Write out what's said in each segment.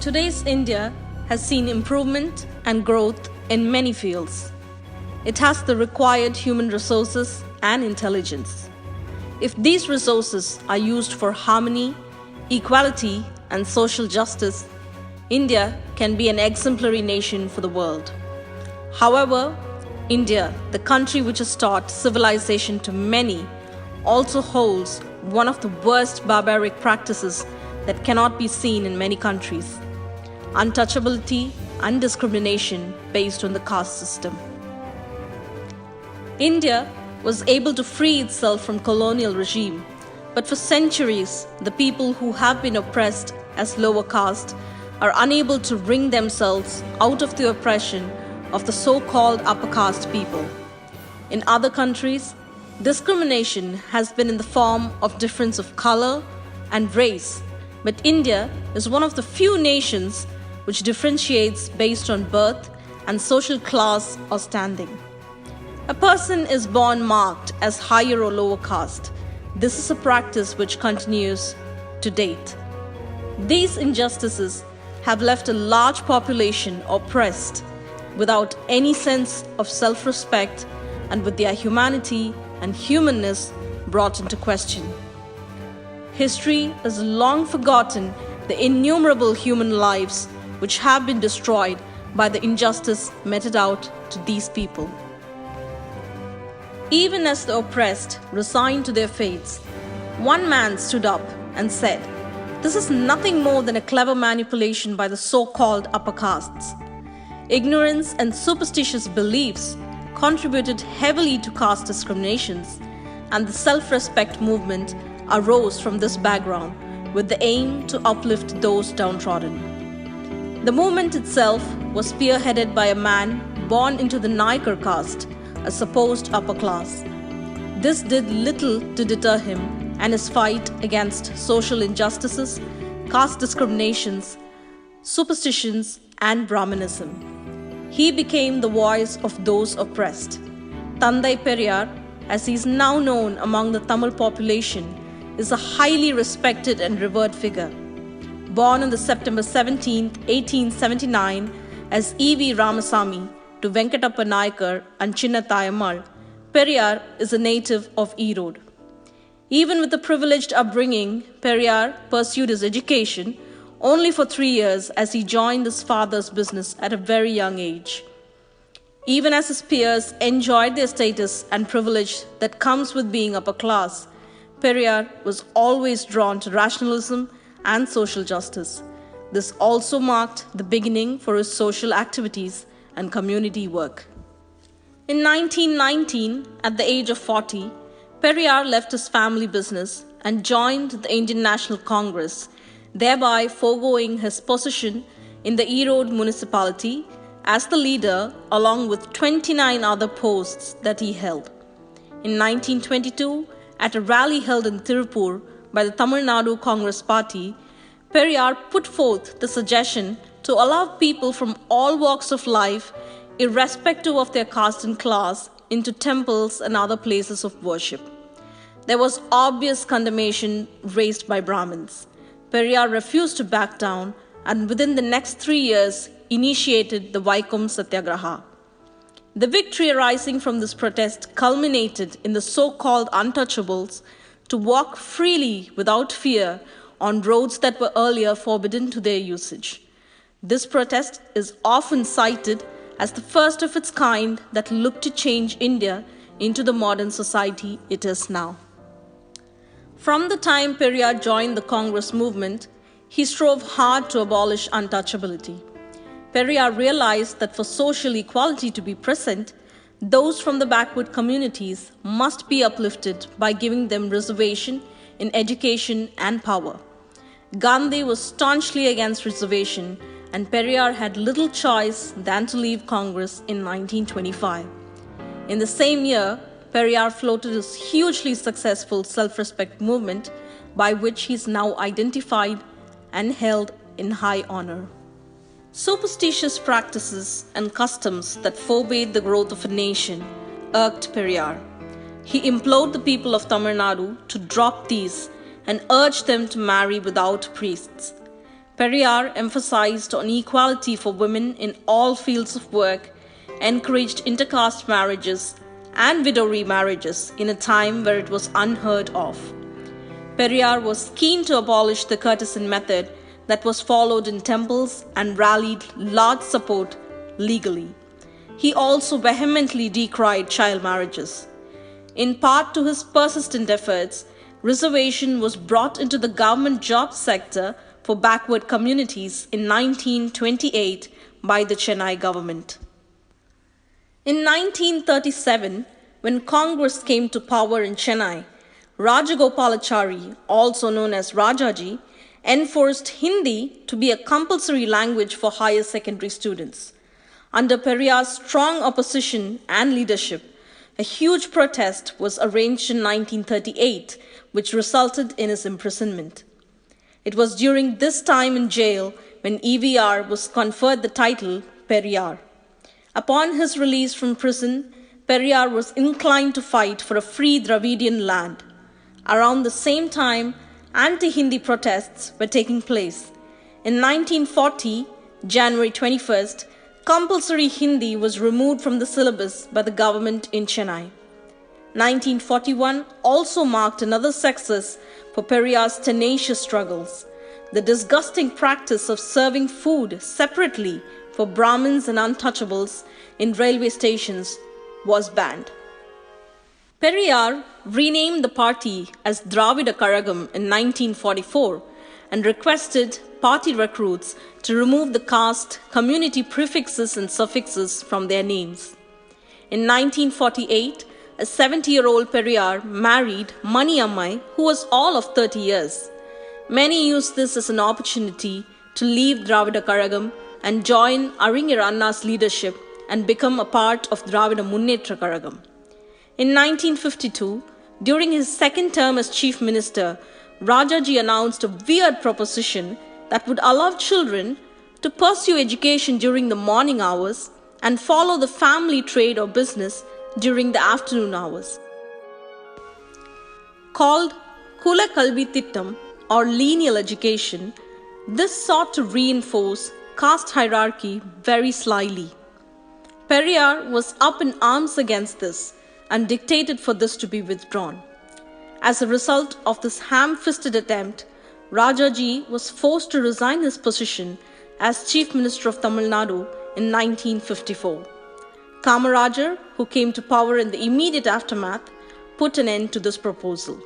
Today's India has seen improvement and growth in many fields. It has the required human resources and intelligence. If these resources are used for harmony, equality, and social justice, India can be an exemplary nation for the world. However, India, the country which has taught civilization to many, also holds one of the worst barbaric practices that cannot be seen in many countries: untouchability and discrimination based on the caste system. India was able to free itself from colonial regime, but for centuries, the people who have been oppressed as lower caste are unable to wring themselves out of the oppression of the so-called upper caste people. In other countries, discrimination has been in the form of difference of color and race, but India is one of the few nations which differentiates based on birth and social class or standing. A person is born marked as higher or lower caste. This is a practice which continues to date. These injustices have left a large population oppressed, without any sense of self-respect and with their humanity and humanness brought into question. History has long forgotten the innumerable human lives which have been destroyed by the injustice meted out to these people. Even as the oppressed resigned to their fates, one man stood up and said, "This is nothing more than a clever manipulation by the so-called upper castes." Ignorance and superstitious beliefs contributed heavily to caste discriminations, and the self-respect movement arose from this background with the aim to uplift those downtrodden. The movement itself was spearheaded by a man born into the Naikar caste, a supposed upper class. This did little to deter him and his fight against social injustices, caste discriminations, superstitions, and Brahmanism. He became the voice of those oppressed. Thanthai Periyar, as he is now known among the Tamil population, is a highly respected and revered figure. Born on the September 17, 1879 as E.V. Ramasamy to Venkatappa Naikar and Chinna Thayammal, Periyar is a native of Erode. Even with a privileged upbringing, Periyar pursued his education only for 3 years as he joined his father's business at a very young age. Even as his peers enjoyed their status and privilege that comes with being upper class, Periyar was always drawn to rationalism and social justice. This also marked the beginning for his social activities and community work. In 1919, at the age of 40, Periyar left his family business and joined the Indian National Congress, thereby foregoing his position in the Erode municipality as the leader along with 29 other posts that he held. In 1922, at a rally held in Tirupur by the Tamil Nadu Congress Party, Periyar put forth the suggestion to allow people from all walks of life, irrespective of their caste and class, into temples and other places of worship. There was obvious condemnation raised by Brahmins. Periyar refused to back down and within the next 3 years initiated the Vaikom Satyagraha. The victory arising from this protest culminated in the so-called untouchables to walk freely without fear on roads that were earlier forbidden to their usage. This protest is often cited as the first of its kind that looked to change India into the modern society it is now. From the time Periyar joined the Congress movement, he strove hard to abolish untouchability. Periyar realized that for social equality to be present, those from the backward communities must be uplifted by giving them reservation in education and power. Gandhi was staunchly against reservation, and Periyar had little choice than to leave Congress in 1925. In the same year, Periyar floated his hugely successful self-respect movement by which he is now identified and held in high honor. Superstitious practices and customs that forbade the growth of a nation irked Periyar. He implored the people of Tamil Nadu to drop these and urged them to marry without priests. Periyar emphasized on equality for women in all fields of work, encouraged intercaste marriages and widow remarriages in a time where it was unheard of. Periyar was keen to abolish the courtesan method that was followed in temples and rallied large support legally. He also vehemently decried child marriages. In part to his persistent efforts, reservation was brought into the government job sector for backward communities in 1928 by the Chennai government. In 1937, when Congress came to power in Chennai, Rajagopalachari, also known as Rajaji, enforced Hindi to be a compulsory language for higher secondary students. Under Periyar's strong opposition and leadership, a huge protest was arranged in 1938, which resulted in his imprisonment. It was during this time in jail when EVR was conferred the title Periyar. Upon his release from prison, Periyar was inclined to fight for a free Dravidian land. Around the same time, anti-Hindi protests were taking place. In 1940, January 21st, compulsory Hindi was removed from the syllabus by the government in Chennai. 1941 also marked another success for Periyar's tenacious struggles. The disgusting practice of serving food separately for Brahmins and untouchables in railway stations was banned. Periyar renamed the party as Dravida Kazhagam in 1944 and requested party recruits to remove the caste, community prefixes and suffixes from their names. In 1948, a 70-year-old Periyar married Mani Ammai, who was all of 30 years. Many used this as an opportunity to leave Dravida Kazhagam and join Aringer Anna's leadership and become a part of Dravida Munnetra Kazhagam. In 1952, during his second term as chief minister, Rajaji announced a weird proposition that would allow children to pursue education during the morning hours and follow the family trade or business during the afternoon hours. Called Kula Kalvi Tittam or lineal education, this sought to reinforce caste hierarchy very slyly. Periyar was up in arms against this and dictated for this to be withdrawn. As a result of this ham-fisted attempt, Rajaji was forced to resign his position as Chief Minister of Tamil Nadu in 1954. Kamarajar, who came to power in the immediate aftermath, put an end to this proposal.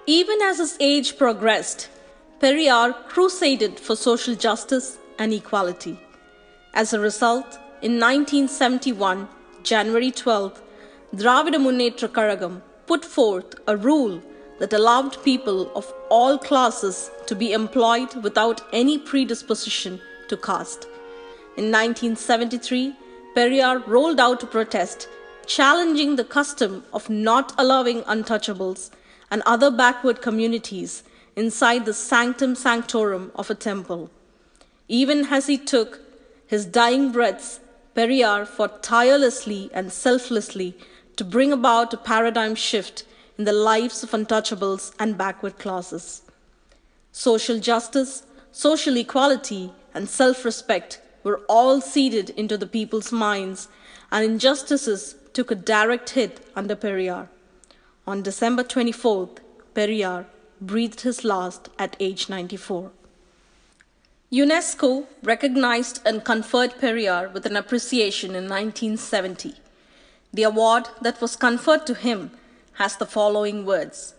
Even as his age progressed, Periyar crusaded for social justice and equality. As a result, in 1971, January 12th, Dravida Munnetra Kazhagam put forth a rule that allowed people of all classes to be employed without any predisposition to caste. In 1973, Periyar rolled out a protest challenging the custom of not allowing untouchables and other backward communities inside the sanctum sanctorum of a temple. Even as he took his dying breaths, Periyar fought tirelessly and selflessly to bring about a paradigm shift in the lives of untouchables and backward classes. Social justice, social equality, and self-respect were all seeded into the people's minds, and injustices took a direct hit under Periyar. On December 24th, Periyar breathed his last at age 94. UNESCO recognized and conferred Periyar with an appreciation in 1970. The award that was conferred to him has the following words: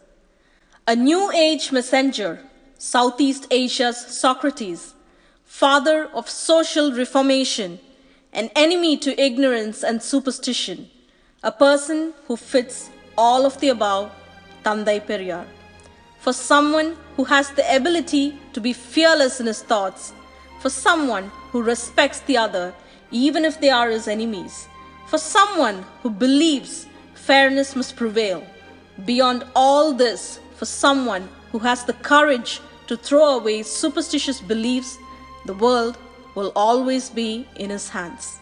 "A new age messenger, Southeast Asia's Socrates, father of social reformation, an enemy to ignorance and superstition, a person who fits all of the above, Thanthai Periyar. For someone who has the ability to be fearless in his thoughts, for someone who respects the other even if they are his enemies, for someone who believes fairness must prevail. Beyond all this, for someone who has the courage to throw away superstitious beliefs, the world will always be in his hands."